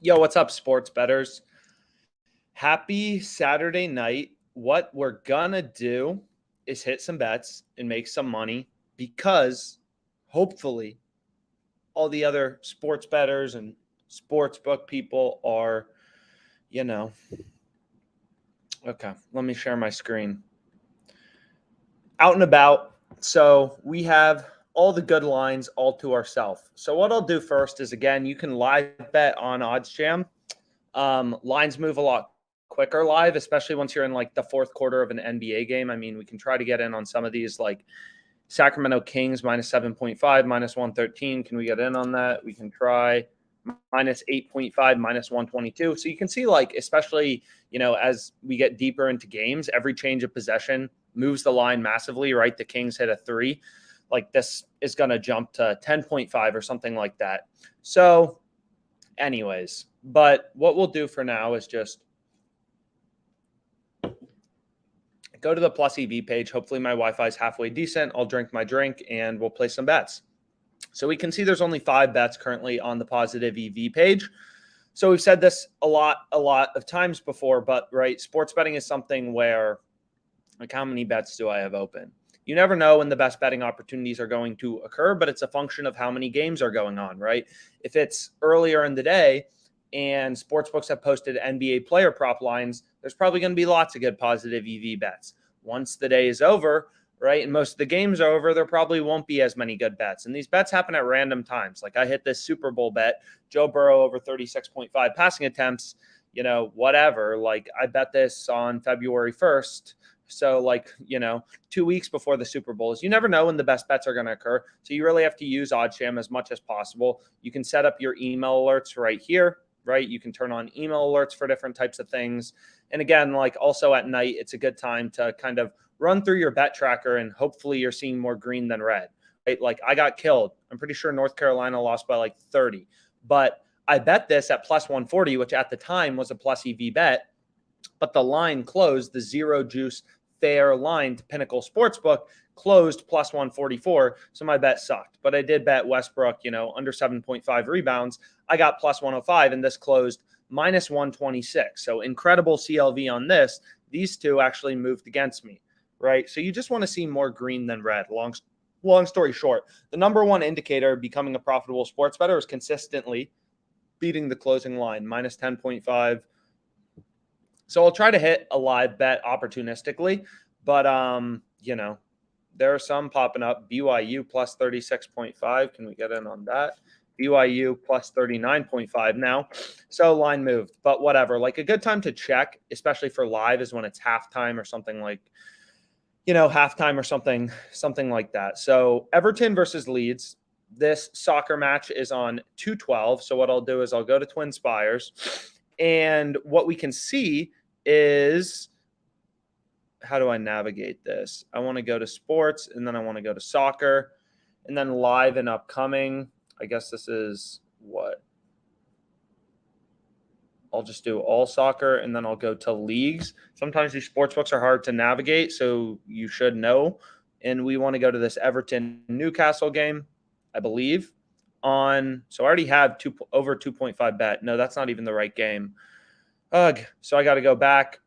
Yo, what's up, sports bettors? Happy Saturday night. What we're gonna do is hit some bets and make some money because hopefully all the other sports bettors and sports book people are, you know. Okay, let me share my screen. Out and about. So we have all the good lines all to ourselves. So what I'll do first is, again, you can live bet on OddsJam. Lines move a lot quicker live, especially once you're in like the fourth quarter of an NBA game. I mean, we can try to get in on some of these, like Sacramento Kings minus 7.5, minus 113. Can we get in on that? We can try minus 8.5, minus 122. So you can see, like, especially, as we get deeper into games, every change of possession moves the line massively, right? The Kings hit a 3. Like, this is going to jump to 10.5 or something like that. So anyways, but what we'll do for now is just go to the Plus EV page. Hopefully my Wi-Fi is halfway decent. I'll drink my drink and we'll play some bets. So we can see there's only 5 bets currently on the positive EV page. So we've said this a lot of times before, but right, sports betting is something where, like, how many bets do I have open? You never know when the best betting opportunities are going to occur, but it's a function of how many games are going on, right? If it's earlier in the day and sportsbooks have posted NBA player prop lines, there's probably going to be lots of good positive EV bets. Once the day is over, right, and most of the games are over, there probably won't be as many good bets. And these bets happen at random times. Like, I hit this Super Bowl bet, Joe Burrow over 36.5 passing attempts, whatever. Like, I bet this on February 1st. So, 2 weeks before the Super Bowl. You never know when the best bets are going to occur. So you really have to use OddsJam as much as possible. You can set up your email alerts right here, right? You can turn on email alerts for different types of things. And again, like, also at night, it's a good time to kind of run through your bet tracker, and hopefully you're seeing more green than red, right? Like, I got killed. I'm pretty sure North Carolina lost by like 30, but I bet this at plus 140, which at the time was a plus EV bet. But the line closed, the zero juice fair line to Pinnacle Sportsbook closed plus 144. So my bet sucked. But I did bet Westbrook, under 7.5 rebounds. I got plus 105, and this closed minus 126. So incredible CLV on this. These two actually moved against me, right? So you just want to see more green than red. Long story short, the number one indicator of becoming a profitable sports bettor is consistently beating the closing line, minus 10.5. So I'll try to hit a live bet opportunistically, but there are some popping up. BYU plus 36.5. Can we get in on that? BYU plus 39.5 now. So line moved, but whatever. Like, a good time to check, especially for live, is when it's halftime or something like, halftime or something like that. So Everton versus Leeds. This soccer match is on 212. So what I'll do is I'll go to Twin Spires. And what we can see is, how do I navigate this? I want to go to sports, and then I want to go to soccer, and then live and upcoming. I guess this is what? I'll just do all soccer, and then I'll go to leagues. Sometimes these sports books are hard to navigate, so you should know. And we want to go to this Everton-Newcastle game, I believe. So I already have over 2.5 bet. No, that's not even the right game. Ugh. So I got to go back.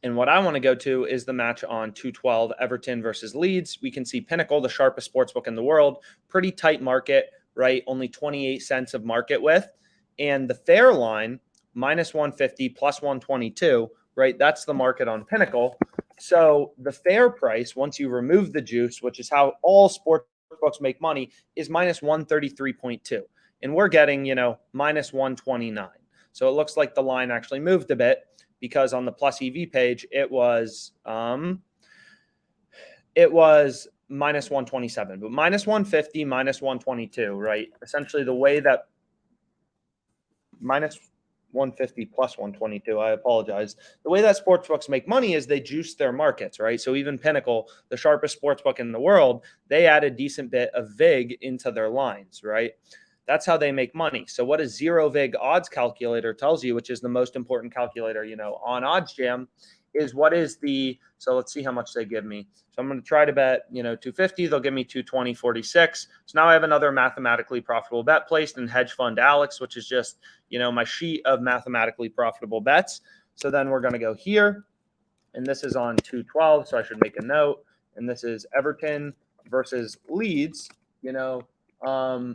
And what I want to go to is the match on 212, Everton versus Leeds. We can see Pinnacle, the sharpest sportsbook in the world. Pretty tight market, right? Only 28 cents of market width. And the fair line, minus 150, plus 122, right? That's the market on Pinnacle. So the fair price, once you remove the juice, which is how all sports books make money, is minus 133.2. And we're getting, minus 129. So it looks like the line actually moved a bit, because on the plus EV page, it was minus 127, but minus 150, minus 122, right? Essentially the way that minus 150 plus 122, I apologize. The way that sportsbooks make money is they juice their markets, right? So even Pinnacle, the sharpest sportsbook in the world, they add a decent bit of VIG into their lines, right? That's how they make money. So what a zero VIG odds calculator tells you, which is the most important calculator, on OddsJam, is what is so let's see how much they give me. So I'm going to try to bet, 250. They'll give me 220.46. So now I have another mathematically profitable bet placed in Hedge Fund Alex, which is just, my sheet of mathematically profitable bets. So then we're going to go here, and this is on 212. So I should make a note. And this is Everton versus Leeds, over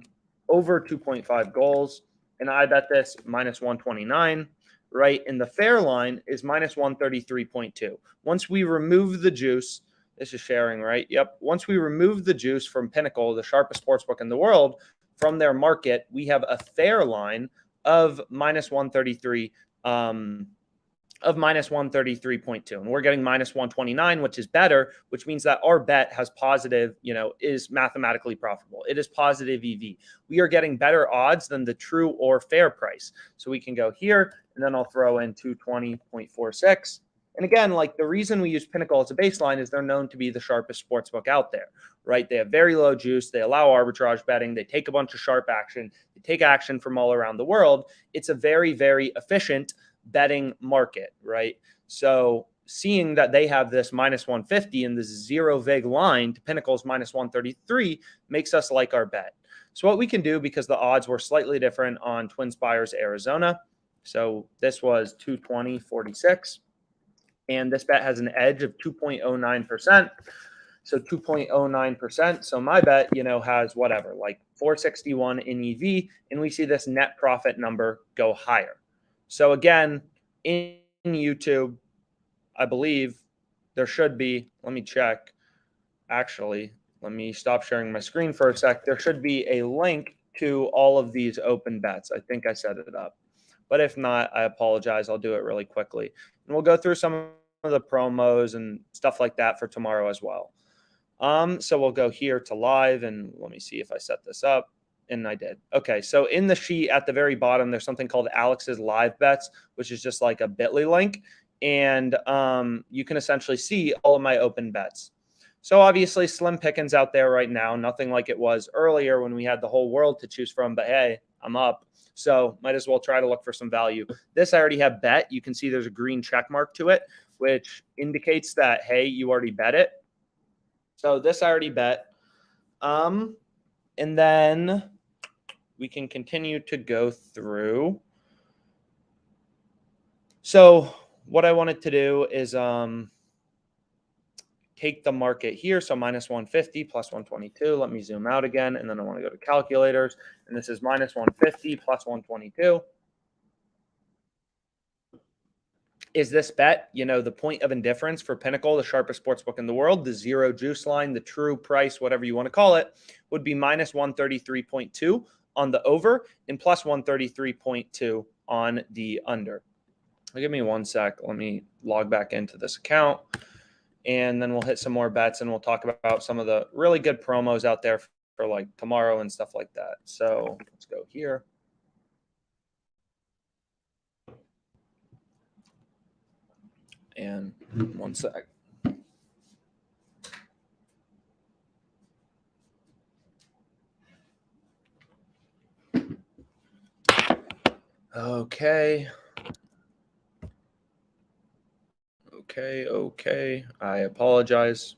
2.5 goals. And I bet this minus 129. Right? And the fair line is minus 133.2. Once we remove the juice, this is sharing, right? Yep. Once we remove the juice from Pinnacle, the sharpest sportsbook in the world, from their market, we have a fair line of minus 133, of minus 133.2. And we're getting minus 129, which is better, which means that our bet has positive, is mathematically profitable. It is positive EV. We are getting better odds than the true or fair price. So we can go here, and then I'll throw in 220.46. And again, like the reason we use Pinnacle as a baseline is they're known to be the sharpest sportsbook out there, right? They have very low juice. They allow arbitrage betting. They take a bunch of sharp action. They take action from all around the world. It's a very, very efficient betting market, right? So seeing that they have this minus 150 and this zero vig line to Pinnacle's minus 133 makes us like our bet. So what we can do, because the odds were slightly different on Twin Spires, Arizona. So this was 220.46. And this bet has an edge of 2.09%. So 2.09%. So my bet, has whatever, like 461 in EV. And we see this net profit number go higher. So again, in YouTube, I believe there should be, let me check. Actually, let me stop sharing my screen for a sec. There should be a link to all of these open bets. I think I set it up. But if not, I apologize. I'll do it really quickly. And we'll go through some of the promos and stuff like that for tomorrow as well. So we'll go here to live, and let me see if I set this up. And I did. Okay, so in the sheet at the very bottom, there's something called Alex's Live Bets, which is just like a Bitly link. And you can essentially see all of my open bets. So obviously slim pickings out there right now, nothing like it was earlier when we had the whole world to choose from. But hey, I'm up. So might as well try to look for some value. This I already have bet. You can see there's a green check mark to it, which indicates that, hey, you already bet it. So this I already bet. And then we can continue to go through. So what I wanted to do is take the market here. So minus 150 plus 122. Let me zoom out again. And then I want to go to calculators. And this is minus 150 plus 122. Is this bet, the point of indifference for Pinnacle, the sharpest sportsbook in the world, the zero juice line, the true price, whatever you want to call it, would be minus 133.2 on the over and plus 133.2 on the under. Give me one sec. Let me log back into this account, and then we'll hit some more bets, and we'll talk about some of the really good promos out there for like tomorrow and stuff like that. So let's go here. And one sec. Okay. I apologize.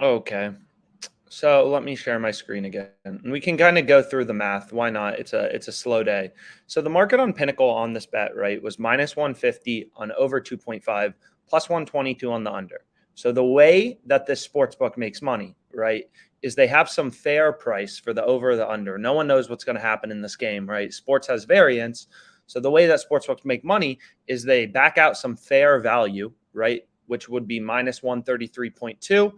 Okay. So let me share my screen again. And we can kind of go through the math. Why not? It's a slow day. So the market on Pinnacle on this bet, right, was minus 150 on over 2.5, plus 122 on the under. So the way that this sports book makes money, right, is they have some fair price for the over or the under. No one knows what's going to happen in this game, right? Sports has variance. So the way that sports books make money is they back out some fair value, right, which would be minus 133.2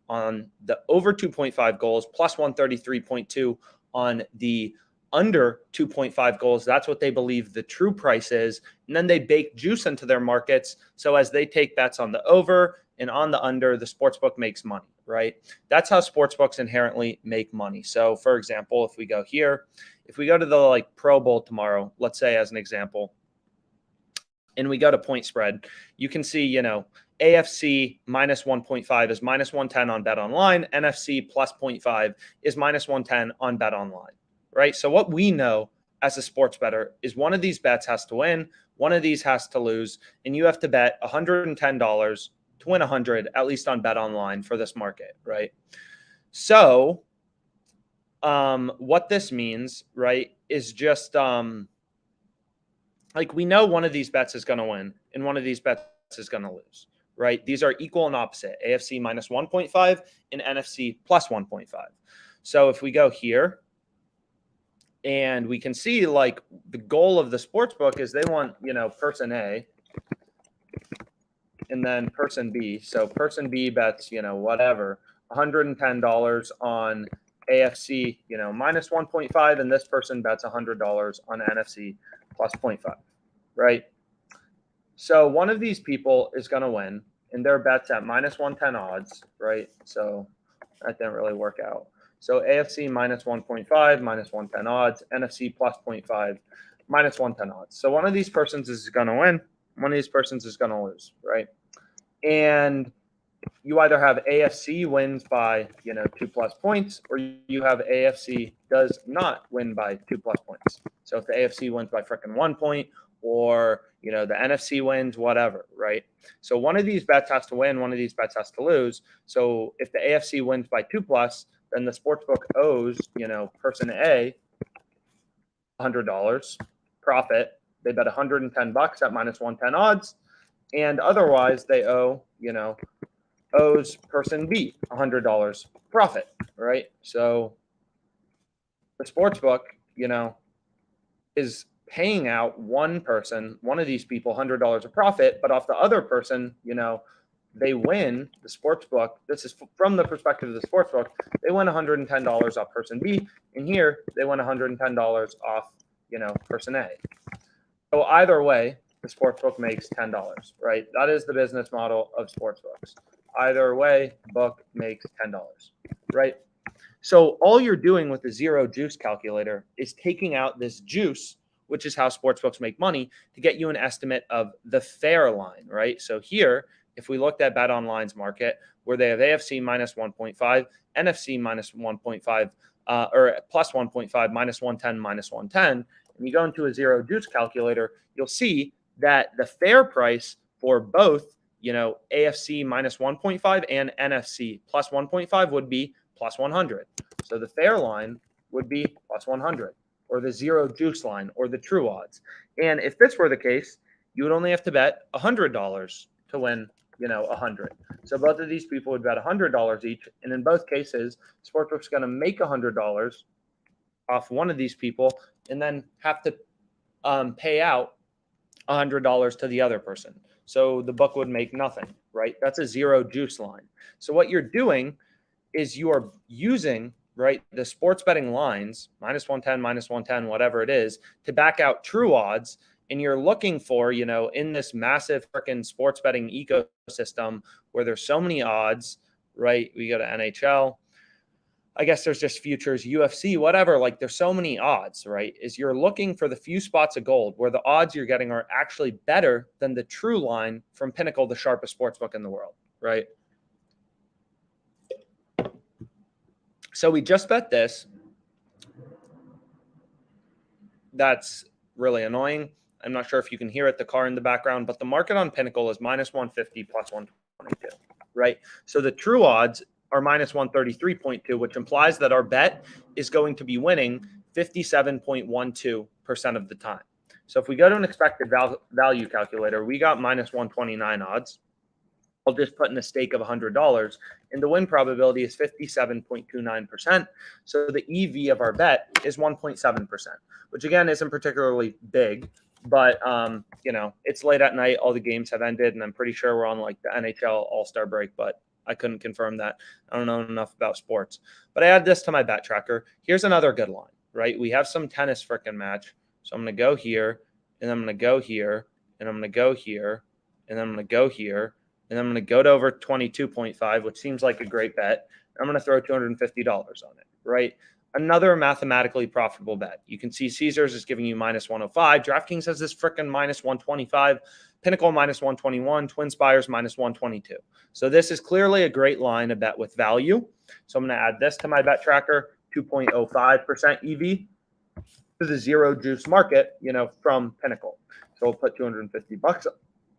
on the over 2.5 goals, plus 133.2 on the under 2.5 goals. That's what they believe the true price is. And then they bake juice into their markets. So as they take bets on the over and on the under, the sportsbook makes money, right? That's how sportsbooks inherently make money. So for example, if we go here, if we go to the Pro Bowl tomorrow, let's say as an example, and we go to point spread, you can see, AFC minus 1.5 is minus 110 on Bet Online. NFC plus 0.5 is minus 110 on Bet Online, right? So what we know as a sports bettor is one of these bets has to win, one of these has to lose, and you have to bet $110 to win 100, at least on Bet Online for this market, right? So what this means, right, is just we know one of these bets is going to win and one of these bets is going to lose, right? These are equal and opposite, AFC minus 1.5 and NFC plus 1.5. So if we go here and we can see the goal of the sports book is they want, person A and then person B. So person B bets, whatever, $110 on AFC, minus 1.5, and this person bets $100 on NFC plus 0.5, right? So one of these people is going to win, and their bet's at minus 110 odds, right? So that didn't really work out. So AFC minus 1.5, minus 110 odds, NFC plus 0.5, minus 110 odds. So one of these persons is going to win, one of these persons is going to lose, right? And you either have AFC wins by 2+ points, or you have AFC does not win by 2+ points. So if the AFC wins by freaking 1 point, or the NFC wins, whatever, right? So one of these bets has to win, one of these bets has to lose. So if the AFC wins by 2+, then the sportsbook owes person A $100 profit. They bet $110 at minus 110 odds, and otherwise they owes person B $100 profit, right? So the sportsbook, is paying out one of these people $100 of profit, but off the other person, they win. The sportsbook, this is from the perspective of the sportsbook, they win $110 off person B, and here they win $110 off, person A. So either way, the sportsbook makes $10, right? That is the business model of sportsbooks. Either way, book makes $10, right? So all you're doing with the zero juice calculator is taking out this juice, which is how sportsbooks make money, to get you an estimate of the fair line, right? So here, if we looked at Bet Online's market, where they have AFC minus 1.5, NFC minus 1.5, or plus 1.5, minus 110, minus 110, and you go into a zero juice calculator, you'll see that the fair price for both, AFC minus 1.5 and NFC plus 1.5 would be plus 100. So the fair line would be plus 100, or the zero juice line, or the true odds. And if this were the case, you would only have to bet $100 to win, 100. So both of these people would bet $100 each. And in both cases, sportsbook's going to make $100 off one of these people and then have to pay out $100 to the other person. So the book would make nothing, right? That's a zero juice line. So what you're doing is you are using, right, the sports betting lines, minus 110, minus 110, whatever it is, to back out true odds. And you're looking for, in this massive freaking sports betting ecosystem where there's so many odds, right? We go to NHL. I guess there's just futures, UFC, whatever. There's so many odds, right? Is you're looking for the few spots of gold where the odds you're getting are actually better than the true line from Pinnacle, the sharpest sportsbook in the world, right? So we just bet this. That's really annoying. I'm not sure if you can hear it, the car in the background, but the market on Pinnacle is minus 150 plus 122, right? So the true odds are minus 133.2, which implies that our bet is going to be winning 57.12% of the time. So if we go to an expected value calculator, we got minus 129 odds. I'll just put in a stake of $100, and the win probability is 57.29%. So the EV of our bet is 1.7%, which again isn't particularly big, but it's late at night. All the games have ended, and I'm pretty sure we're on the NHL All-Star break, but I couldn't confirm that. I don't know enough about sports. But I add this to my bet tracker. Here's another good line, right? We have some tennis frickin' match. So I'm going to go here, and I'm going to go here, and I'm going to go here, and I'm going to go here, and I'm going to go to over 22.5, which seems like a great bet. I'm going to throw $250 on it, right? Another mathematically profitable bet. You can see Caesars is giving you minus 105. DraftKings has this frickin' minus 125. Pinnacle minus 121. TwinSpires minus 122. So this is clearly a great line, a bet with value. So I'm going to add this to my bet tracker, 2.05% EV to the zero juice market, from Pinnacle. So we'll put $250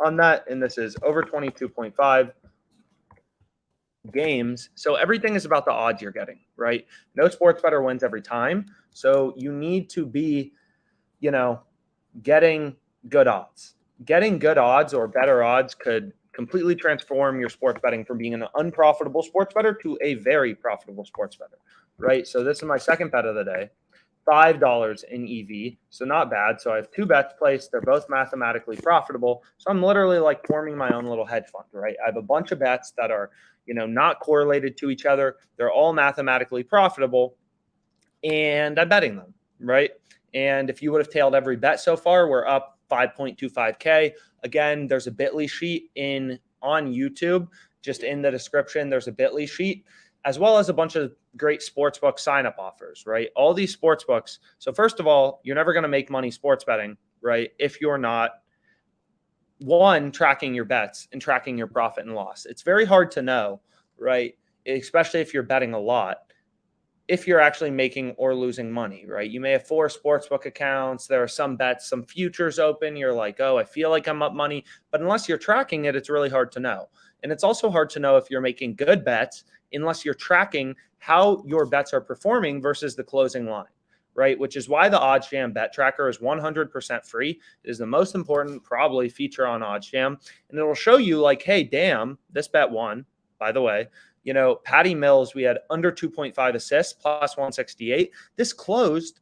on that. And this is over 22.5 games. So everything is about the odds you're getting, right? No sports better wins every time. So you need to be, getting good odds. Getting good odds or better odds could completely transform your sports betting from being an unprofitable sports bettor to a very profitable sports bettor, right? So this is my second bet of the day. $5 in EV, so not bad. So I have two bets placed. They're both mathematically profitable. So I'm literally like forming my own little hedge fund, right? I have a bunch of bets that are, not correlated to each other. They're all mathematically profitable, and I'm betting them, right? And if you would have tailed every bet so far, we're up 5.25K. Again, there's a Bitly sheet on YouTube. Just in the description, there's a Bitly sheet, as well as a bunch of great sportsbook sign-up offers, right? All these sportsbooks. So first of all, you're never going to make money sports betting, right? If you're not, one, tracking your bets and tracking your profit and loss. It's very hard to know, right? Especially if you're betting a lot, if you're actually making or losing money, right? You may have 4 sportsbook accounts. There are some bets, some futures open. You're like, oh, I feel like I'm up money. But unless you're tracking it, it's really hard to know. And it's also hard to know if you're making good bets unless you're tracking how your bets are performing versus the closing line, right? Which is why the OddsJam bet tracker is 100% free. It is the most important probably feature on OddsJam. And it will show you like, hey, damn, this bet won, by the way. Patty Mills, we had under 2.5 assists, plus 168. This closed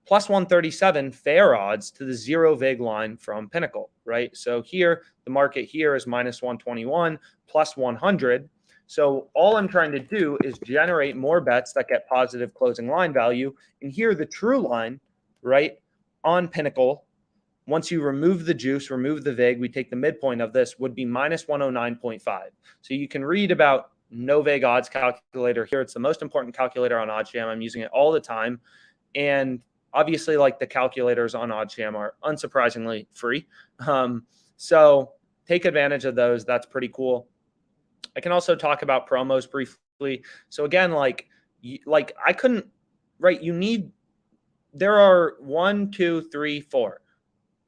plus 137 fair odds to the zero vig line from Pinnacle, right? So here, the market here is minus 121, plus 100. So all I'm trying to do is generate more bets that get positive closing line value. And here, the true line, right, on Pinnacle, once you remove the juice, remove the vig, we take the midpoint of this, would be minus 109.5. So you can read about Novig odds calculator here. It's the most important calculator on OddsJam. I'm using it all the time. And obviously, like the calculators on OddsJam are unsurprisingly free. So take advantage of those. That's pretty cool. I can also talk about promos briefly. So again, like I couldn't, right? There are 1, 2, 3, 4,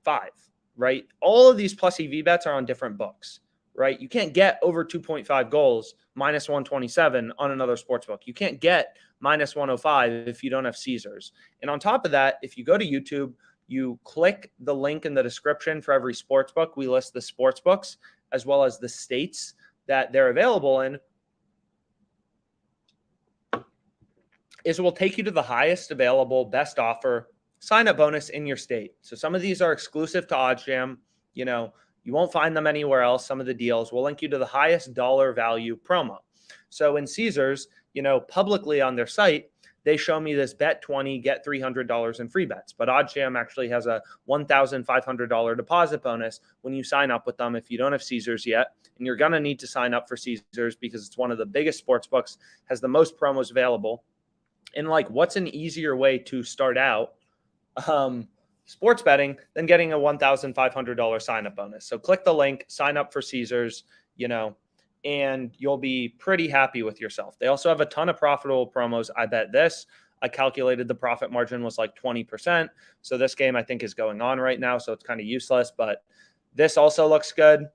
5, right? All of these plus EV bets are on different books, right? You can't get over 2.5 goals minus 127 on another sports book. You can't get minus 105 if you don't have Caesars. And on top of that, if you go to YouTube, you click the link in the description for every sports book. We list the sports books as well as the states that they're available in. It will take you to the highest available, best offer, sign-up bonus in your state. So some of these are exclusive to OddsJam. You won't find them anywhere else. Some of the deals will link you to the highest dollar value promo. So in Caesars, publicly on their site, they show me this bet 20, get $300 in free bets. But OddsJam actually has a $1,500 deposit bonus when you sign up with them if you don't have Caesars yet. And you're going to need to sign up for Caesars because it's one of the biggest sports books, has the most promos available. And what's an easier way to start out sports betting than getting a $1,500 sign-up bonus? So click the link, sign up for Caesars, and you'll be pretty happy with yourself. They also have a ton of profitable promos. I bet this. I calculated the profit margin was like 20%. So this game I think is going on right now, so it's kind of useless. But this also looks good.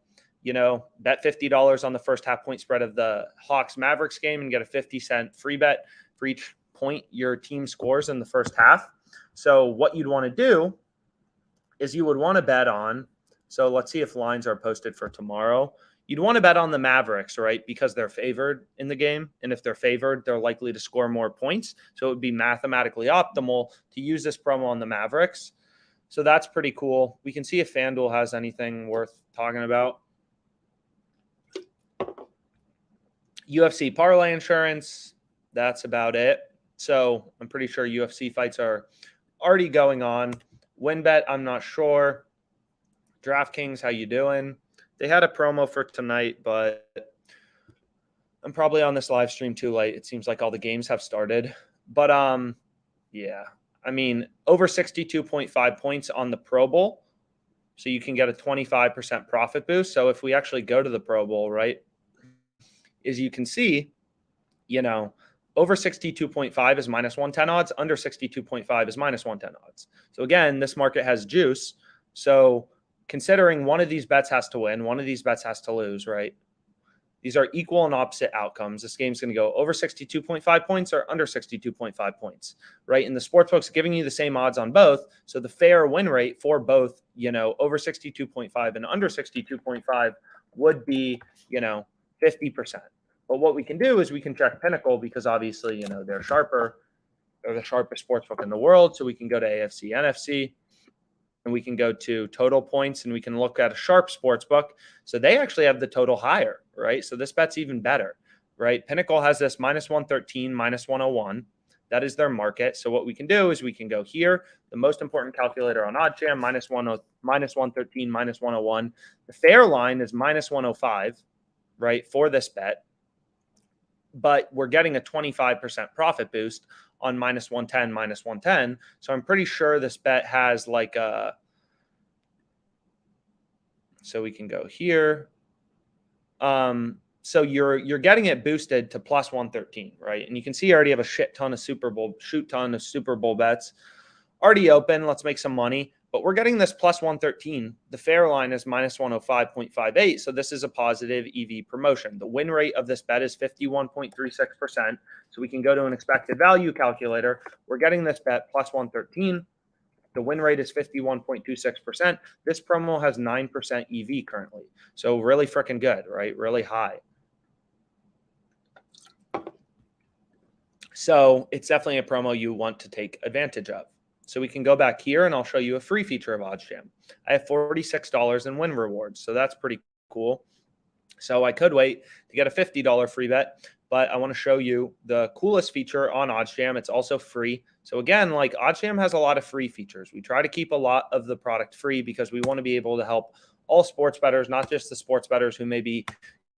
Bet $50 on the first half point spread of the Hawks Mavericks game and get a 50-cent free bet for each point your team scores in the first half. So what you'd want to do is you would want to bet on, so let's see if lines are posted for tomorrow. You'd want to bet on the Mavericks, right? Because they're favored in the game. And if they're favored, they're likely to score more points. So it would be mathematically optimal to use this promo on the Mavericks. So that's pretty cool. We can see if FanDuel has anything worth talking about. UFC parlay insurance. That's about it. So I'm pretty sure UFC fights are already going on. WinBet, I'm not sure. DraftKings, how you doing? They had a promo for tonight, but I'm probably on this live stream too late. It seems like all the games have started. But yeah. I mean, over 62.5 points on the Pro Bowl. So you can get a 25% profit boost. So if we actually go to the Pro Bowl, right, as you can see, over 62.5 is minus 110 odds, under 62.5 is minus 110 odds. So again, this market has juice. So considering one of these bets has to win, one of these bets has to lose, right? These are equal and opposite outcomes. This game's going to go over 62.5 points or under 62.5 points, right? And the sportsbook's giving you the same odds on both. So the fair win rate for both, over 62.5 and under 62.5 would be, 50%. But what we can do is we can check Pinnacle because obviously, they're sharper. They're the sharpest sportsbook in the world. So we can go to AFC, NFC, and we can go to total points and we can look at a sharp sports book. So they actually have the total higher, right? So this bet's even better, right? Pinnacle has this minus 113, minus 101. That is their market. So what we can do is we can go here, the most important calculator on OddsJam, minus 113, minus 101. The fair line is minus 105, right, for this bet. But we're getting a 25% profit boost on minus 110, minus 110. So I'm pretty sure this bet has like a, so we can go here. So you're getting it boosted to plus 113, right? And you can see I already have a shoot ton of Super Bowl bets already open. Let's make some money. But we're getting this plus 113. The fair line is minus 105.58. So this is a positive EV promotion. The win rate of this bet is 51.36%. So we can go to an expected value calculator. We're getting this bet plus 113. The win rate is 51.26%. This promo has 9% EV currently. So really freaking good, right? Really high. So it's definitely a promo you want to take advantage of. So we can go back here and I'll show you a free feature of OddsJam. I have $46 in win rewards. So that's pretty cool. So I could wait to get a $50 free bet, but I want to show you the coolest feature on OddsJam. It's also free. So again, like OddsJam has a lot of free features. We try to keep a lot of the product free because we want to be able to help all sports bettors, not just the sports bettors who maybe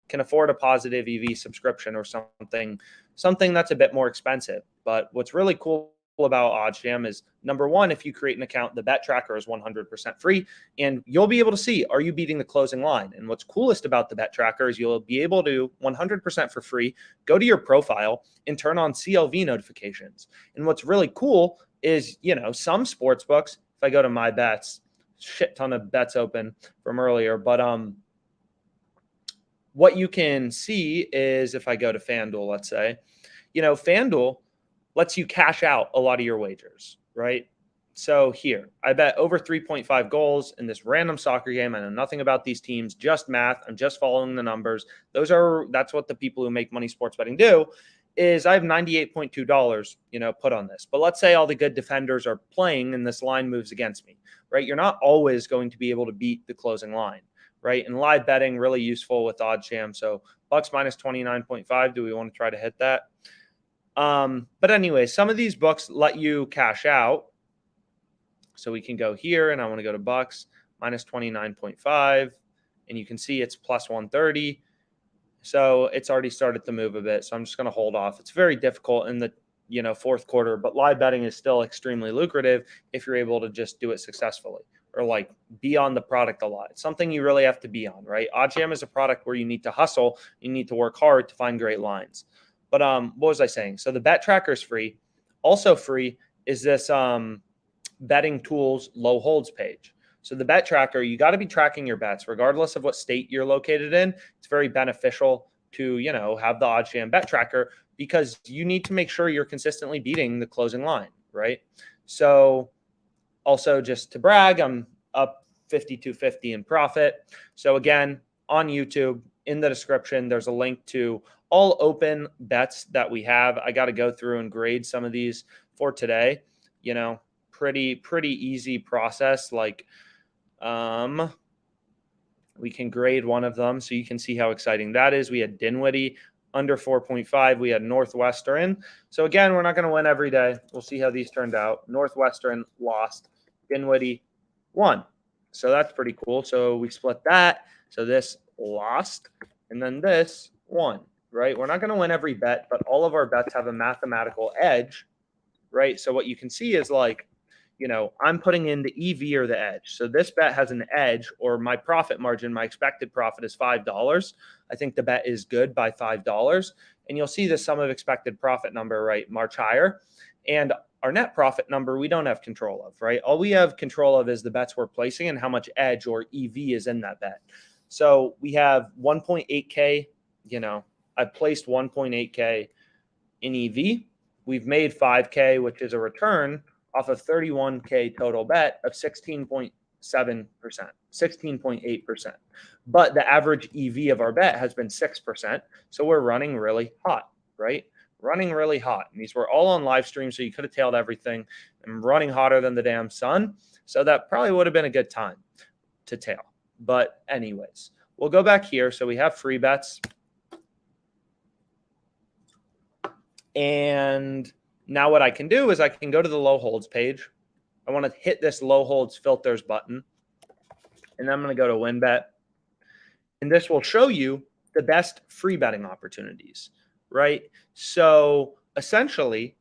can afford a positive EV subscription or something that's a bit more expensive. But what's really cool about OddsJam is, number one, if you create an account, the bet tracker is 100% free, and you'll be able to see, are you beating the closing line? And what's coolest about the bet tracker is you'll be able to 100% for free go to your profile and turn on CLV notifications. And what's really cool is, some sports books, if I go to my bets, shit ton of bets open from earlier, but what you can see is if I go to FanDuel, let's say, FanDuel lets you cash out a lot of your wagers, right? So here, I bet over 3.5 goals in this random soccer game. I know nothing about these teams, just math. I'm just following the numbers. That's what the people who make money sports betting do, is I have $98.2, put on this. But let's say all the good defenders are playing and this line moves against me, right? You're not always going to be able to beat the closing line, right? And live betting, really useful with OddsJam. So Bucks minus 29.5. Do we want to try to hit that? But anyway, some of these books let you cash out. So we can go here and I want to go to Bucks minus 29.5 and you can see it's plus 130. So it's already started to move a bit. So I'm just going to hold off. It's very difficult in the, fourth quarter, but live betting is still extremely lucrative if you're able to just do it successfully or like be on the product a lot. It's something you really have to be on, right? OddsJam is a product where you need to hustle. You need to work hard to find great lines. But what was I saying? So the bet tracker is free. Also free is this betting tools low holds page. So the bet tracker, you got to be tracking your bets regardless of what state you're located in. It's very beneficial to, have the OddsJam bet tracker because you need to make sure you're consistently beating the closing line, right? So also just to brag, I'm up 52.50 in profit. So again, on YouTube, in the description, there's a link to all open bets that we have. I got to go through and grade some of these for today. Pretty easy process. Like, we can grade one of them so you can see how exciting that is. We had Dinwiddie under 4.5, we had Northwestern. So again, we're not going to win every day. We'll see how these turned out. Northwestern lost. Dinwiddie won. So that's pretty cool. So we split that. So this lost, and then this won, right? We're not going to win every bet, but all of our bets have a mathematical edge, right? So what you can see is like, I'm putting in the EV or the edge. So this bet has an edge, or my profit margin, my expected profit is $5. I think the bet is good by $5. And you'll see the sum of expected profit number, right, march higher. And our net profit number, we don't have control of, right? All we have control of is the bets we're placing and how much edge or EV is in that bet. So we have 1.8K, I placed 1.8K in EV. We've made 5K, which is a return off of 31K total bet of 16.7%, 16.8%. But the average EV of our bet has been 6%. So we're running really hot, right? Running really hot. And these were all on live stream, so you could have tailed everything. I'm running hotter than the damn sun. So that probably would have been a good time to tail. But anyways, we'll go back here. So we have free bets. And now what I can do is I can go to the low holds page. I want to hit this low holds filters button. And then I'm going to go to WinBet. And this will show you the best free betting opportunities, right? So essentially,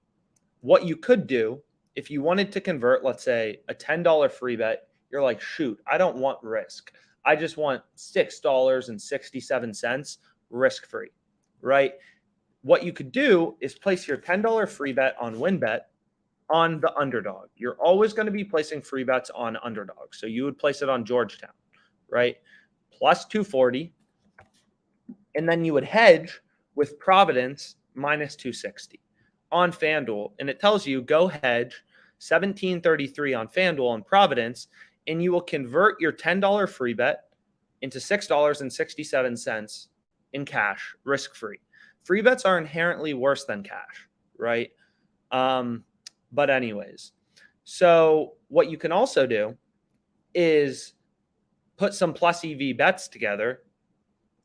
what you could do if you wanted to convert, let's say, a $10 free bet, you're like, shoot, I don't want risk. I just want $6.67 risk-free, right? What you could do is place your $10 free bet on WinBet on the underdog. You're always going to be placing free bets on underdogs. So you would place it on Georgetown, right? Plus 240. And then you would hedge with Providence minus 260 on FanDuel. And it tells you go hedge 1733 on FanDuel and Providence, and you will convert your $10 free bet into $6.67 in cash, risk-free. Free bets are inherently worse than cash, right? But anyways, so what you can also do is put some plus EV bets together,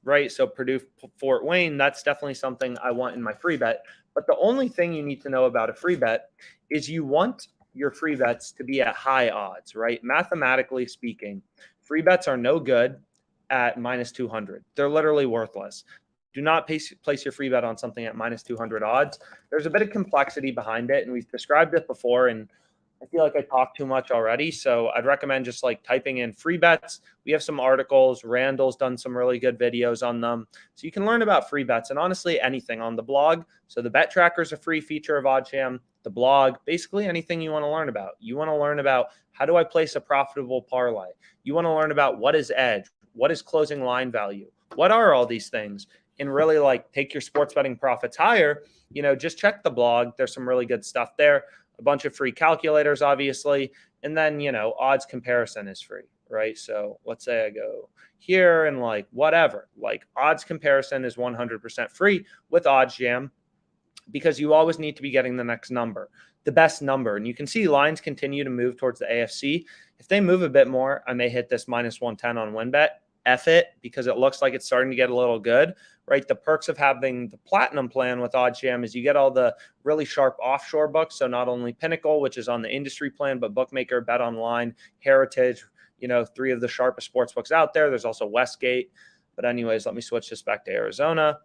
right? So Purdue, Fort Wayne, that's definitely something I want in my free bet. But the only thing you need to know about a free bet is you want your free bets to be at high odds, right? Mathematically speaking, free bets are no good at minus 200. They're literally worthless. Do not place your free bet on something at minus 200 odds. There's a bit of complexity behind it, and we've described it before, and I feel like I talked too much already, so I'd recommend just like typing in free bets. We have some articles. Randall's done some really good videos on them, so you can learn about free bets and honestly anything on the blog. So the Bet Tracker is a free feature of OddsJam. The blog, basically anything you want to learn about. You want to learn about how do I place a profitable parlay. You want to learn about what is edge, what is closing line value, what are all these things, and really like take your sports betting profits higher. Just check the blog. There's some really good stuff there. A bunch of free calculators, obviously. And then, odds comparison is free, right? So let's say I go here and like whatever, like odds comparison is 100% free with OddsJam because you always need to be getting the next number, the best number. And you can see lines continue to move towards the AFC. If they move a bit more, I may hit this minus 110 on WinBet. F it, because it looks like it's starting to get a little good, right? The perks of having the platinum plan with OddsJam is you get all the really sharp offshore books. So not only Pinnacle, which is on the industry plan, but Bookmaker, Bet Online, Heritage, 3 of the sharpest sports books out there. There's also Westgate. But anyways, let me switch this back to Arizona.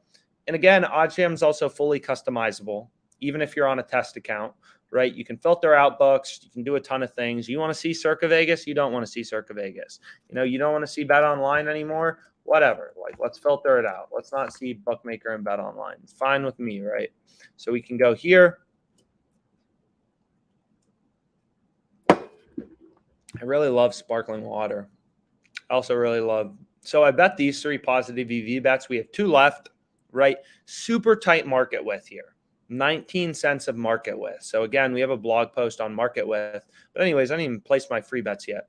And again, OddsJam is also fully customizable, even if you're on a test account, right? You can filter out books. You can do a ton of things. You want to see Circa Vegas? You don't want to see Circa Vegas. You don't want to see Bet Online anymore? Whatever. Like, let's filter it out. Let's not see Bookmaker and Bet Online. It's fine with me, right? So we can go here. I really love sparkling water. I also really love. So I bet these 3 positive EV bets. We have 2 left, right? Super tight market width here. 19 cents of market width. So again, we have a blog post on market width. But anyways, I didn't even place my free bets yet.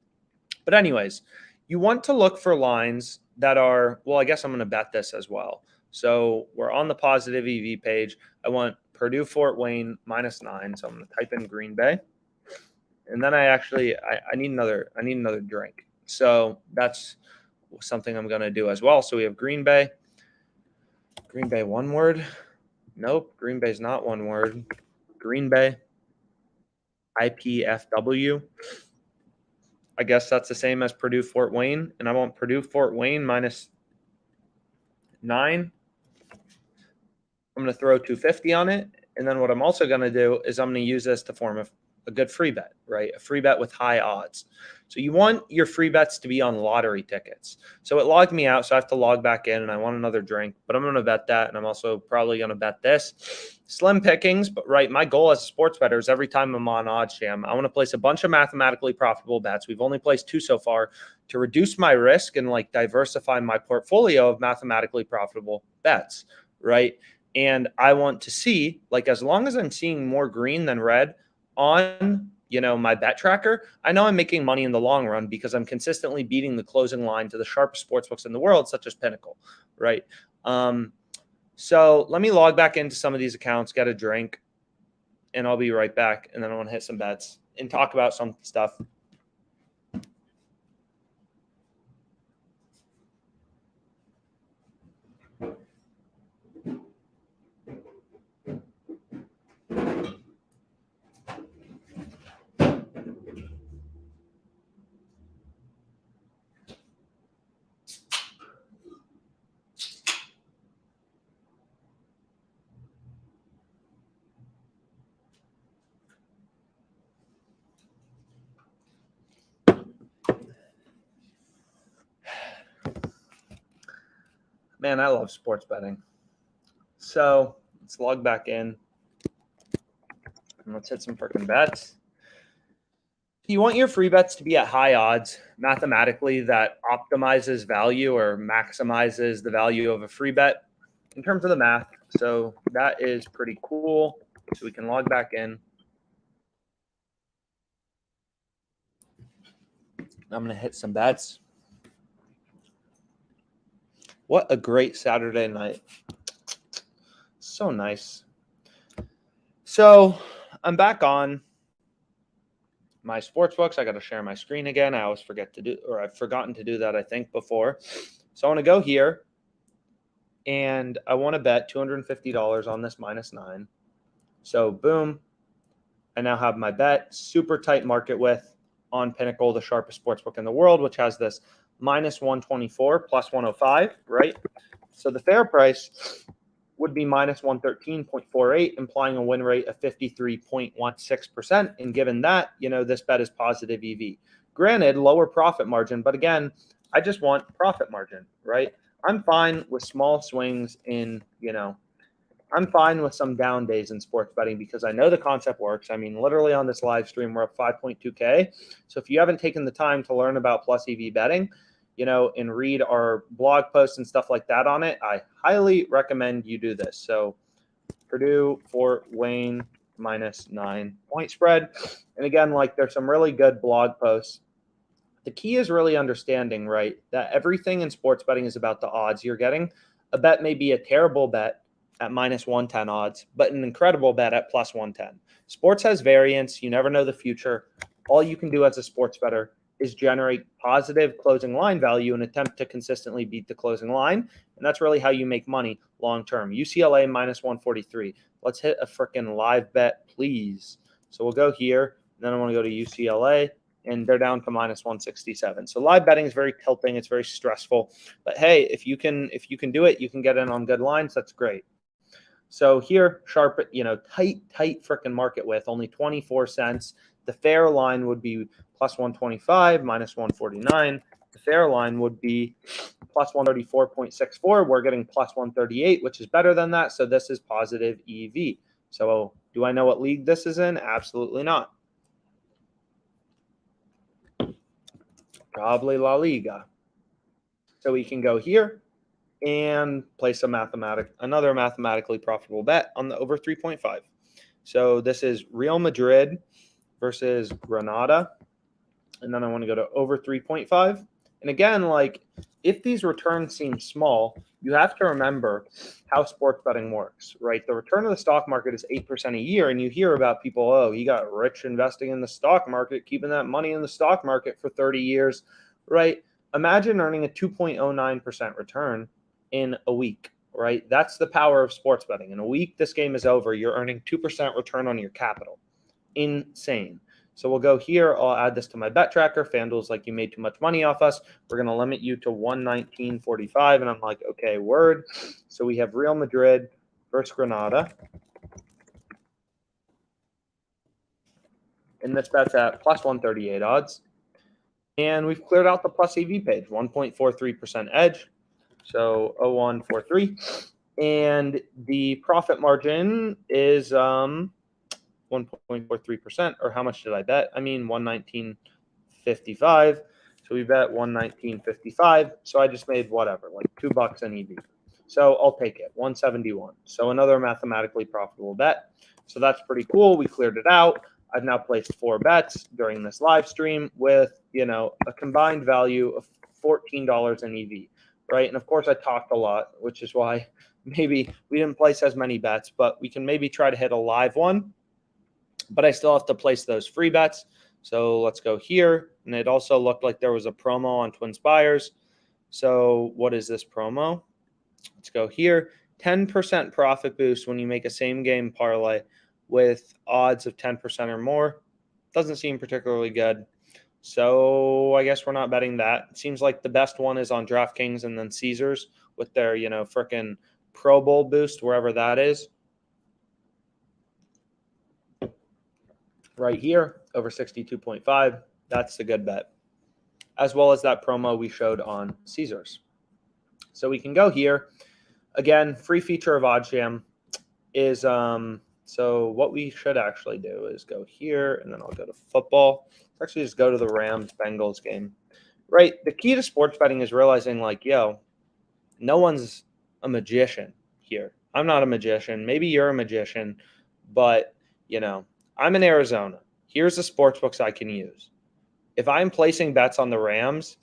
But anyways, you want to look for lines that are, well, I guess I'm going to bet this as well. So we're on the positive EV page. I want Purdue Fort Wayne -9. So I'm going to type in Green Bay. And then I need another drink. So that's something I'm going to do as well. So we have Green Bay. Green Bay, one word? Nope. Green Bay's not one word. Green Bay. IPFW. I guess that's the same as Purdue Fort Wayne. And I want Purdue Fort Wayne minus 9. I'm going to throw 250 on it. And then what I'm also going to do is I'm going to use this to form a good free bet, right? A free bet with high odds. So you want your free bets to be on lottery tickets. So it logged me out, so I have to log back in, and I want another drink, but I'm going to bet that, and I'm also probably going to bet this. Slim pickings, but right, my goal as a sports bettor is every time I'm on OddsJam, I want to place a bunch of mathematically profitable bets. We've only placed 2 so far to reduce my risk and like diversify my portfolio of mathematically profitable bets, right? And I want to see, like, as long as I'm seeing more green than red on, my bet tracker, I know I'm making money in the long run because I'm consistently beating the closing line to the sharpest sportsbooks in the world, such as Pinnacle, right? So let me log back into some of these accounts, get a drink, and I'll be right back. And then I want to hit some bets and talk about some stuff. Man, I love sports betting. So let's log back in and let's hit some freaking bets. You want your free bets to be at high odds mathematically that optimizes value or maximizes the value of a free bet in terms of the math. So that is pretty cool. So we can log back in. I'm going to hit some bets. What a great Saturday night. So nice. So I'm back on my sports books. I got to share my screen again. I always forget to do, or I've forgotten to do that, I think, before. So I want to go here and I want to bet $250 on this minus 9. So boom, I now have my bet. Super tight market width on Pinnacle, the sharpest sportsbook in the world, which has this minus 124 plus 105, right? So the fair price would be minus 113.48, implying a win rate of 53.16%. And given that, this bet is positive EV. Granted, lower profit margin, but again, I just want profit margin, right? I'm fine with small swings in, I'm fine with some down days in sports betting because I know the concept works. I mean, literally on this live stream, we're up 5.2K. So if you haven't taken the time to learn about plus EV betting, and read our blog posts and stuff like that on it, I highly recommend you do this. So Purdue Fort Wayne minus 9 point spread. And again, like, there's some really good blog posts. The key is really understanding, right, that everything in sports betting is about the odds you're getting. A bet may be a terrible bet at minus 110 odds, but an incredible bet at plus 110. Sports has variance. You never know the future. All you can do as a sports bettor is generate positive closing line value and attempt to consistently beat the closing line. And that's really how you make money long term. UCLA minus 143. Let's hit a freaking live bet, please. So we'll go here. And then I want to go to UCLA, and they're down to minus 167. So live betting is very tilting. It's very stressful. But hey, if you can do it, you can get in on good lines. That's great. So here, sharp, tight freaking market width, only 24 cents. The fair line would be plus 125, minus 149. The fair line would be plus 134.64. We're getting plus 138, which is better than that. So this is positive EV. So do I know what league this is in? Absolutely not. Probably La Liga. So we can go here and place another mathematically profitable bet on the over 3.5. So this is Real Madrid versus Granada. And then I want to go to over 3.5. And again, like, if these returns seem small, you have to remember how sports betting works, right? The return of the stock market is 8% a year. And you hear about people, oh, he got rich investing in the stock market, keeping that money in the stock market for 30 years, right? Imagine earning a 2.09% return in a week, right? That's the power of sports betting. In a week, this game is over. You're earning 2% return on your capital. Insane. So we'll go here. I'll add this to my bet tracker. FanDuel's like, you made too much money off us. We're going to limit you to 119.45. And I'm like, okay, word. So we have Real Madrid versus Granada. And this bet's at plus 138 odds. And we've cleared out the plus EV page, 1.43% edge. So 0143. And the profit margin is 1.43%, or how much did I bet? I mean 119.55. So we bet 119.55. So I just made whatever, like $2 in EV. So I'll take it, 171. So another mathematically profitable bet. So that's pretty cool. We cleared it out. I've now placed 4 bets during this live stream with, a combined value of $14 in EV, right? And of course I talked a lot, which is why maybe we didn't place as many bets, but we can maybe try to hit a live one. But I still have to place those free bets. So let's go here. And it also looked like there was a promo on TwinSpires. So what is this promo? Let's go here. 10% profit boost when you make a same game parlay with odds of 10% or more. Doesn't seem particularly good. So I guess we're not betting that. It seems like the best one is on DraftKings and then Caesars with their, frickin' Pro Bowl boost, wherever that is. Right here, over 62.5. That's a good bet. As well as that promo we showed on Caesars. So we can go here. Again, free feature of OddsJam is, so what we should actually do is go here, and then I'll go to football. Let's actually just go to the Rams-Bengals game. Right, the key to sports betting is realizing, like, no one's a magician here. I'm not a magician. Maybe you're a magician, but, I'm in Arizona. Here's the sports books I can use. If I'm placing bets on the Rams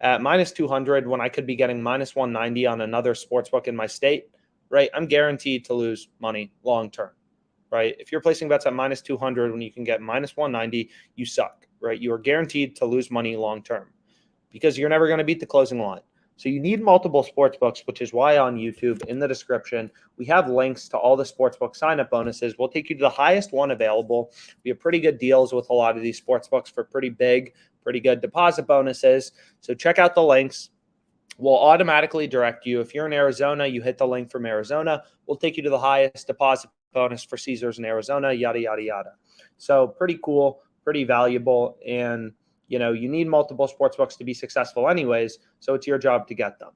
at minus 200 when I could be getting minus 190 on another sports book in my state, right, I'm guaranteed to lose money long term, right? If you're placing bets at minus 200 when you can get minus 190, you suck, right? You are guaranteed to lose money long term because you're never going to beat the closing line. So you need multiple sports books, which is why on YouTube in the description, we have links to all the sportsbook sign-up bonuses. We'll take you to the highest one available. We have pretty good deals with a lot of these sports books for pretty good deposit bonuses. So check out the links. We'll automatically direct you. If you're in Arizona, you hit the link from Arizona. We'll take you to the highest deposit bonus for Caesars in Arizona, yada, yada, yada. So pretty cool, pretty valuable, and you need multiple sports books to be successful anyways, so it's your job to get them.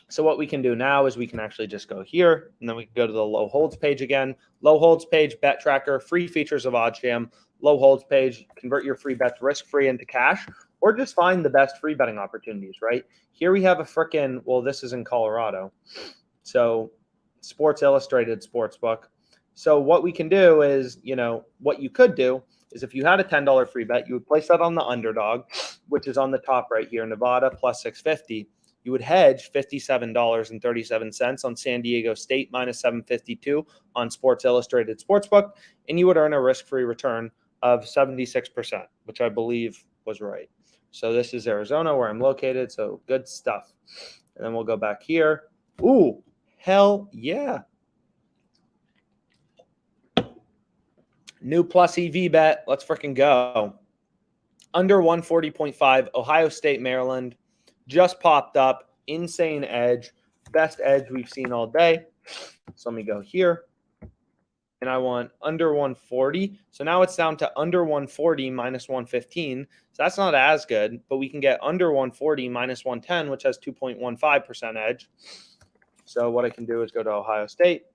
So what we can do now is we can actually just go here, and then we can go to the low holds page again. Low holds page, bet tracker, free features of OddsJam, low holds page, convert your free bets risk-free into cash, or just find the best free betting opportunities, right? Here we have a frickin', this is in Colorado, so Sports Illustrated Sportsbook. So what we can do is, what you could do is if you had a $10 free bet, you would place that on the underdog, which is on the top right here, Nevada plus 650. You would hedge $57.37 on San Diego State minus 752 on Sports Illustrated Sportsbook, and you would earn a risk-free return of 76%, which I believe was right. So this is Arizona where I'm located, so good stuff. And then we'll go back here. Ooh, hell yeah. New plus EV bet. Let's freaking go. Under 140.5, Ohio State, Maryland. Just popped up. Insane edge. Best edge we've seen all day. So let me go here. And I want under 140. So now it's down to under 140 minus 115. So that's not as good, but we can get under 140 minus 110, which has 2.15% edge. So what I can do is go to Ohio State.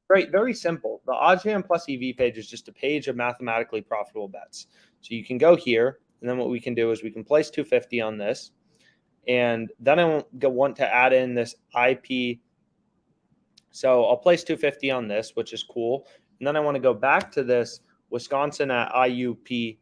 Right, very simple. The OddsJam plus EV page is just a page of mathematically profitable bets. So you can go here, and then what we can do is we can place 250 on this, and then I want to add in this IP. So I'll place 250 on this, which is cool, and then I want to go back to this Wisconsin at IPFW.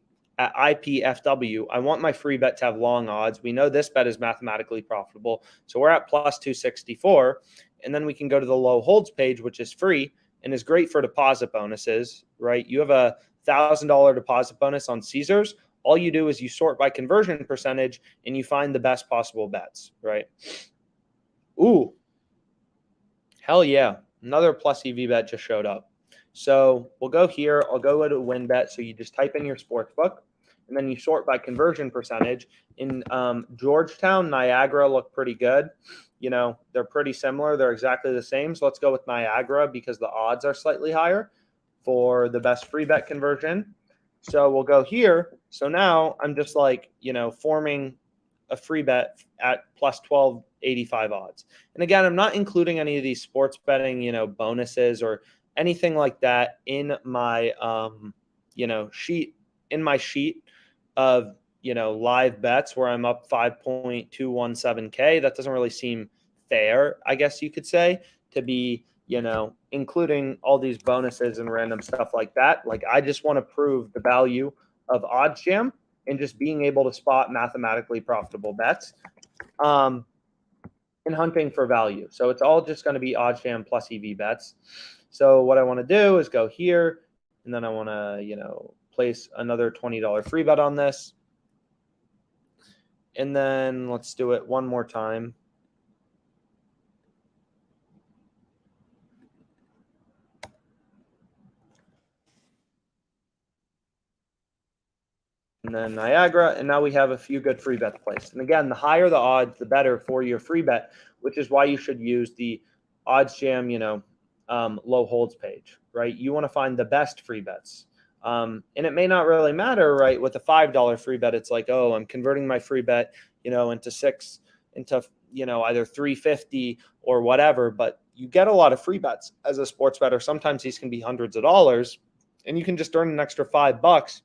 I want my free bet to have long odds. We know this bet is mathematically profitable, so we're at plus 264. And then we can go to the low holds page, which is free and is great for deposit bonuses, right? You have a $1,000 deposit bonus on Caesars. All you do is you sort by conversion percentage and you find the best possible bets, right? Ooh, Hell yeah. Another plus EV bet just showed up. So we'll go here. I'll go to win bet. So you just type in your sports book and then you sort by conversion percentage. In Georgetown, Niagara look pretty good. You know, they're pretty similar. They're exactly the same. So let's go with Niagara because the odds are slightly higher for the best free bet conversion. So we'll go here. So now I'm just like, you know, forming a free bet at plus 1285 odds. And again, I'm not including any of these sports betting, you know, bonuses or anything like that in my, you know, sheet of, you know, live bets where I'm up 5.217K. That doesn't really seem fair, I guess you could say, to be, you know, including all these bonuses and random stuff like that. Like, I just want to prove the value of OddsJam and just being able to spot mathematically profitable bets and hunting for value. So it's all just going to be OddsJam plus EV bets. So what I want to do is go here, and then I want to, you know, place another $20 free bet on this. And then let's do it one more time. And then Niagara, and now we have a few good free bets placed. And again, the higher the odds, the better for your free bet, which is why you should use the OddsJam, you know, low holds page, right? You want to find the best free bets. And it may not really matter, right? With a $5 free bet, it's like, oh, I'm converting my free bet, you know, into you know, either 350 or whatever. But you get a lot of free bets as a sports bettor. Sometimes these can be hundreds of dollars, and you can just earn an extra $5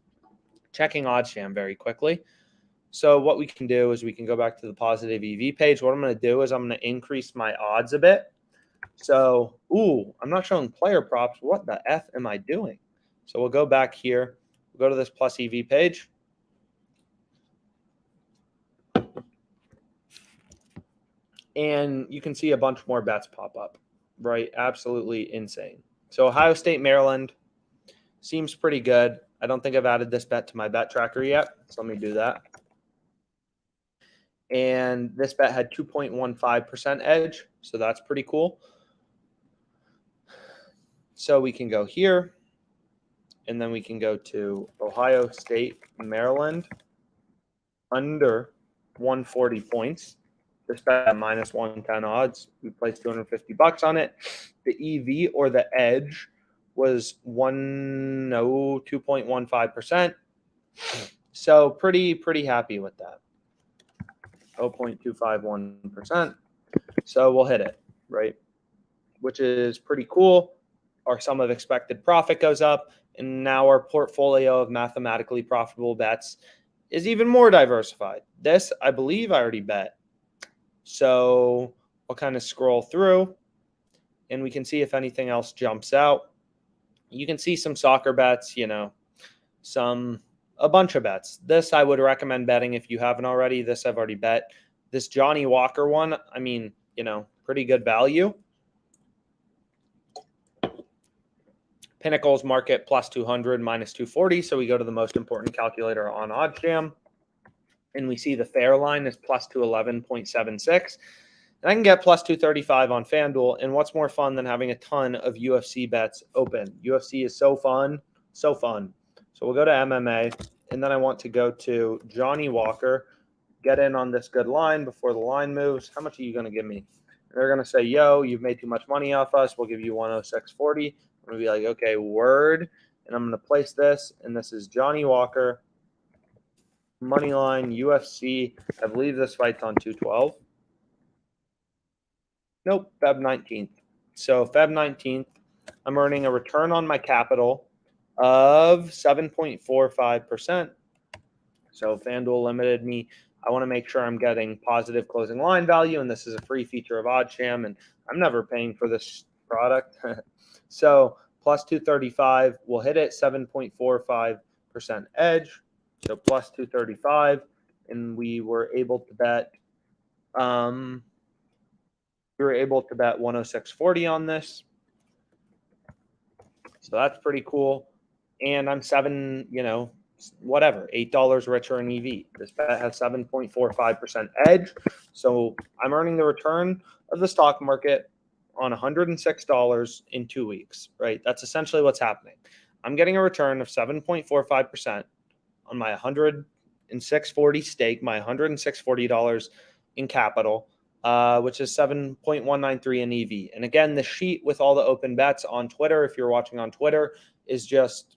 checking OddsJam very quickly. So what we can do is we can go back to the positive EV page. What I'm going to do is I'm going to increase my odds a bit. So, I'm not showing player props. What the F am I doing? So we'll go back here. We'll go to this plus EV page. And you can see a bunch more bets pop up, right? Absolutely insane. So Ohio State, Maryland seems pretty good. I don't think I've added this bet to my bet tracker yet. So let me do that. And this bet had 2.15% edge. So that's pretty cool. So we can go here. And then we can go to Ohio State, Maryland, under 140 points. This bet at minus 110 odds. We placed $250 on it. The EV or the edge was 2.15%. So pretty happy with that. 0.251%. So we'll hit it, right? Which is pretty cool. Our sum of expected profit goes up, and now our portfolio of mathematically profitable bets is even more diversified. This, I believe I already bet. So I'll kind of scroll through, and we can see if anything else jumps out. You can see some soccer bets, you know, a bunch of bets. This I would recommend betting if you haven't already. This I've already bet. This Johnny Walker one, I mean, you know, pretty good value. Pinnacles market plus 200, minus 240. So we go to the most important calculator on OddsJam, and we see the fair line is plus 211.76. And I can get plus 235 on FanDuel. And what's more fun than having a ton of UFC bets open? UFC is so fun, so fun. So we'll go to MMA, and then I want to go to Johnny Walker, get in on this good line before the line moves. How much are you going to give me? They're going to say, yo, you've made too much money off us. We'll give you 106.40. I'm going to be like, okay, word. And I'm going to place this, and this is Johnny Walker, money line, UFC. I believe this fight's on 212. Nope, Feb 19th. So Feb 19th, I'm earning a return on my capital of 7.45%. So FanDuel limited me. I want to make sure I'm getting positive closing line value, and this is a free feature of OddsJam, and I'm never paying for this product. So plus 235, we'll hit it, 7.45% edge. So plus 235, and we were able to bet 106.40 on this. So that's pretty cool. And I'm $8 richer in EV. This bet has 7.45% edge. So I'm earning the return of the stock market on $106 in 2 weeks, right? That's essentially what's happening. I'm getting a return of 7.45% on my 106.40 stake, my $106.40 in capital, which is 7.193 in EV. And again, the sheet with all the open bets on Twitter, if you're watching on Twitter, is just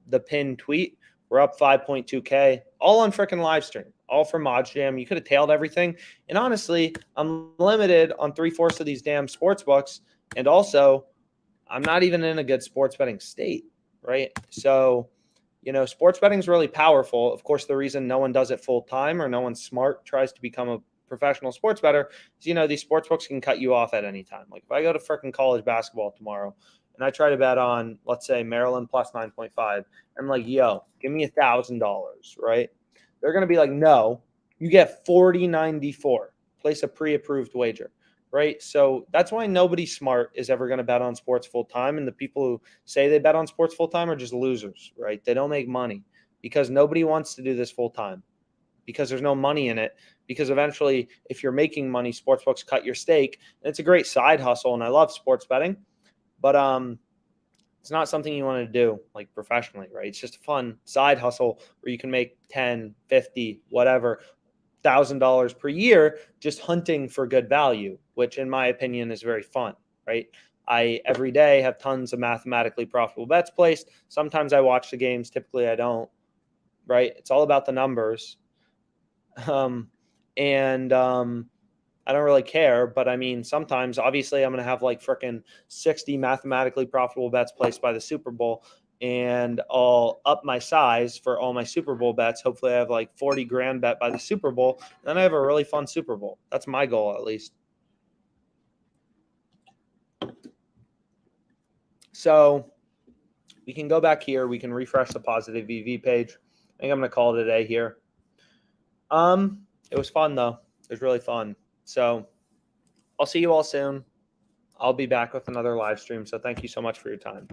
the pinned tweet. We're up 5.2K, all on freaking live stream, all from ModJam. You could have tailed everything. And honestly, I'm limited on 3/4 of these damn sports books. And also, I'm not even in a good sports betting state, right? So, sports betting is really powerful. Of course, the reason no one does it full time or no one smart tries to become a professional sports bettor is, these sports books can cut you off at any time. Like if I go to freaking college basketball tomorrow and I try to bet on, let's say, Maryland plus 9.5, I'm like, yo, give me $1,000, right? They're going to be like, no, you get 40.94. Place a pre-approved wager, right? So that's why nobody smart is ever going to bet on sports full time. And the people who say they bet on sports full time are just losers, right? They don't make money because nobody wants to do this full time because there's no money in it. Because eventually, if you're making money, sportsbooks cut your stake. And it's a great side hustle, and I love sports betting, but it's not something you want to do like professionally, right? It's just a fun side hustle where you can make 10, 50, whatever, $1,000 per year just hunting for good value, which in my opinion is very fun, right? I every day have tons of mathematically profitable bets placed. Sometimes I watch the games, typically I don't, right? It's all about the numbers. I don't really care, but I mean, sometimes obviously I'm going to have like freaking 60 mathematically profitable bets placed by the Super Bowl, and I'll up my size for all my Super Bowl bets. Hopefully I have like 40 grand bet by the Super Bowl. Then I have a really fun Super Bowl. That's my goal, at least. So we can go back here. We can refresh the positive EV page. I think I'm going to call it a day here. It was fun though. It was really fun. So I'll see you all soon. I'll be back with another live stream. So thank you so much for your time.